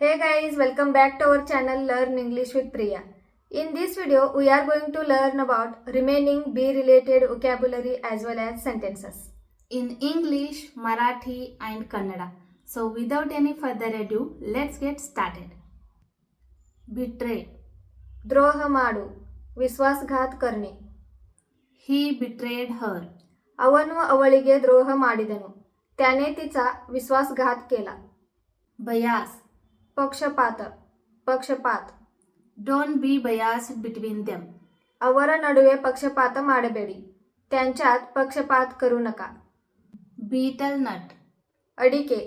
Hey guys, welcome back to our channel Learn English with Priya. In this video, we are going to learn about remaining be-related vocabulary as well as sentences. In English, Marathi and Kannada. So without any further ado, let's get started. Betray. द्रोह माಡು, ವಿಶ್ವಾಸಘಾತ करणे. He betrayed her. ಅವನು ಅವಳಿಗೆ ದ್ರೋಹ ಮಾಡಿದನು. त्याने तिचा विश्वासघात केला. Bias. पक्षपात, पक्षपात. Don't be biased between them. ಅವರ ನಡುವೆ ಪಕ್ಷಪಾತ ಮಾಡಬೇಡಿ. त्यांच्यात पक्षपात करू नका. Betel nut. ಅಡಿಕೆ,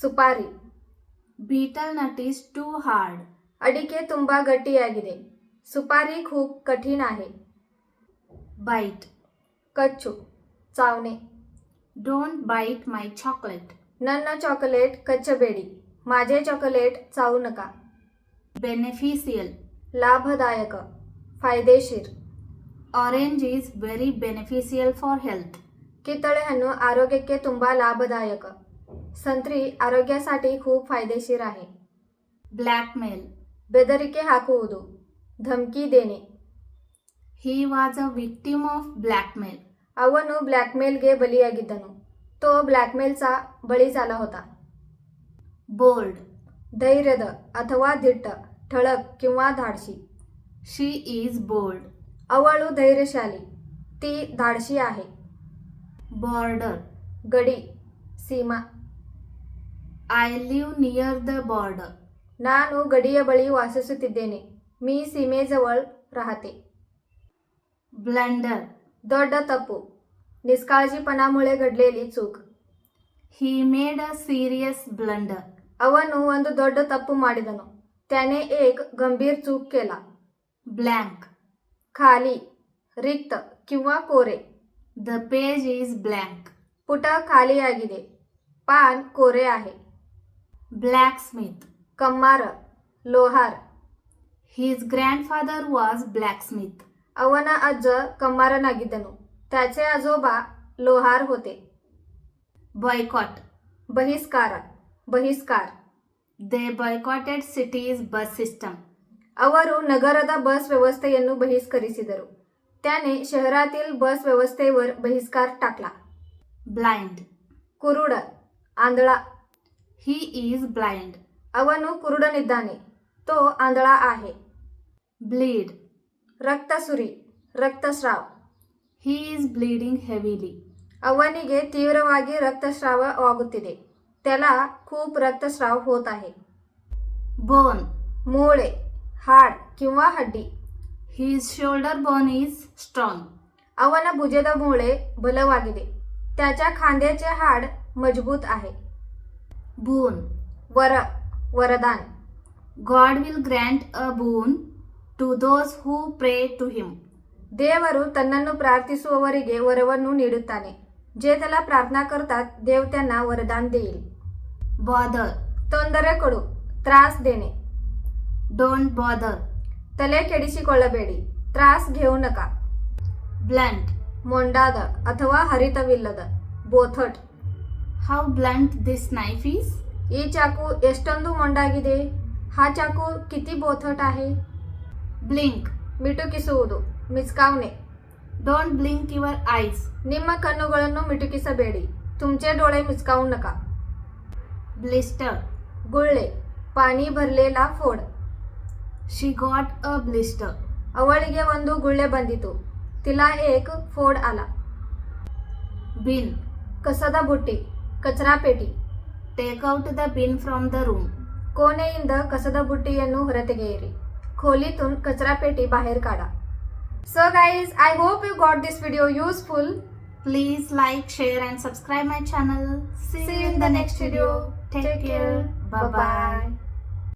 ಸುಪಾರಿ. Betel nut is too hard. ಅಡಿಕೆ ತುಂಬಾ ಗಟ್ಟಿಯಾಗಿದೆ. ಸುಪಾರಿ खूप कठीण आहे. Bite. ಕಚ್ಚು, Chavane. Don't bite my chocolate. ನನ್ನ ಚಾಕೊಲೇಟ್ ಕಚ್ಚಬೇಡಿ. माझे चॉकलेट चावू नका. Beneficial. लाभदायक, फायदेशीर. Orange is very beneficial for health. ಕಿತ್ತಳೆ ಹಣ್ಣು ಆರೋಗ್ಯಕ್ಕೆ ತುಂಬಾ ಲಾಭದಾಯಕ. ಸಂತ್ರಿ ಆರೋಗ್ಯसाठी खूप फायदेशीर आहे. Blackmail. ಬೆದರಿಕೆ ಹಾಕುವುದು, धमकी देणे. He was a victim of blackmail. ಅವನು ಬ್ಲ್ಯಾಕ್ಮೇಲ್ಗೆ ಬಲಿಯಾಗಿದ್ದನು. तो ब्लॅकमेलचा बळी झाला होता. Bold. धैर्यद अथवा दिट्ट, ठळक किंवा धाडशी. She is bold. ಅವಳು धैर्यशाली, ती धाडशी आहे. Border. गडी, सीमा. I live near the border. ನಾನು ಗಡಿಯ ಬಳಿ ವಾಸಿಸುತ್ತಿದ್ದೇನೆ. मी सीमेजवळ राहते. Blunder. ದೊಡ್ಡ ತಪ್ಪು, ನಿಷ್ಕಾಳಜಿಪणामुळे घडलेली चूक. He made a serious blunder. ಅವನು ಒಂದು ದೊಡ್ಡ ತಪ್ಪು ಮಾಡಿದನು. त्याने एक गंभीर चूक केला. Blank. खाली, रिक्त किंवा कोरे. The page is blank. पुಟ खालीಯಾಗಿದೆ. पान कोरे आहे. Blacksmith. कम्मार, Lohar. His grandfather was blacksmith. ಅವನ ಅಜ್ಜ ಕಮ್ಮಾರನಾಗಿದ್ದನು. त्याचे आजोबा लोहार होते. Boycott. बहिष्कार, बहिष्कार. They boycotted city's bus system. ಅವರು ನಗರದ ಬಸ್ ವ್ಯವಸ್ಥೆಯನ್ನು ಬಹಿಷ್ಕರಿಸಿದರು. त्याने शहरातील बस व्यवस्थेवर बहिष्कार टाकला. Blind. ಕುರುಡ, आंधळा. He is blind. ಅವನು ಕುರುಡನಿದ್ದಾನೆ. तो आंधळा आहे. Bleed. रक्तसुरी, रक्तस्राव. He is bleeding heavily. ಅವನಿಗೆ ತೀವ್ರವಾಗಿ ರಕ್ತಸ್ರಾವವಾಗುತ್ತಿದೆ. त्याला खूप रक्तस्राव होत आहे. Bone. ಮೂಳೆ, हाड किंवा हड्डी. His shoulder bone is strong. ಅವನ ಭುಜದ ಮೂಳೆ ಬಲವಾಗಿದೆ. त्याच्या खांद्याचे हाड मजबूत आहे. Boon. वर, वरदान. God will grant a boon to those who pray to him. ದೇವರು ತನ್ನನ್ನು ಪ್ರಾರ್ಥಿಸುವವರಿಗೆ ವರವನ್ನು ನೀಡುತ್ತಾನೆ. जे त्याला प्रार्थना करतात देव त्यांना वरदान देईल. Bother. ತೊಂದರೆ ಕೊಡು, त्रास देणे. Don't bother. ತಲೆ ಕೆಡಿಸಿಕೊಳ್ಳಬೇಡಿ, त्रास घेऊ नका. Blunt. ಮೊಂಡಾದ ಅಥವಾ ಹರಿತವಿಲ್ಲದ, ಬೋಥಟ್. How blunt this knife is. ಈ ಚಾಕು ಎಷ್ಟೊಂದು ಮೊಂಡಾಗಿದೆ. हा ಚಾಕು किती बोथट आहे. Blink. ಮಿಟುಕಿಸುವುದು, ಮಿಚ್ಕಾವಣೆ. Don't blink your eyes. ನಿಮ್ಮ ಕಣ್ಣುಗಳನ್ನು ಮಿಟುಕಿಸಬೇಡಿ, तुमचे डोळे मिचकावू नका. Blister. गुಳ್ಳೆ, पाणी भरलेला फोड. She got a blister. ಅವಳಿಗೆ ಒಂದು ಗುಳ್ಳೆ ಬಂದಿತು. तिला एक फोड आला. Bin. ಕಸದ ಬುಟ್ಟಿ, ಕಚರಾ ಪೇಟಿ. Take out the bin from the room. ಕೋಣೆಯಿಂದ ಕಸದ ಬುಟ್ಟಿಯನ್ನು ಹೊರತೆಗೆಯಿರಿ. खोलीतून कचरा पेटी बाहेर काढा. So guys, I hope you got this video useful. Please like, share and subscribe my channel. See you in the next video. Take care. Bye bye.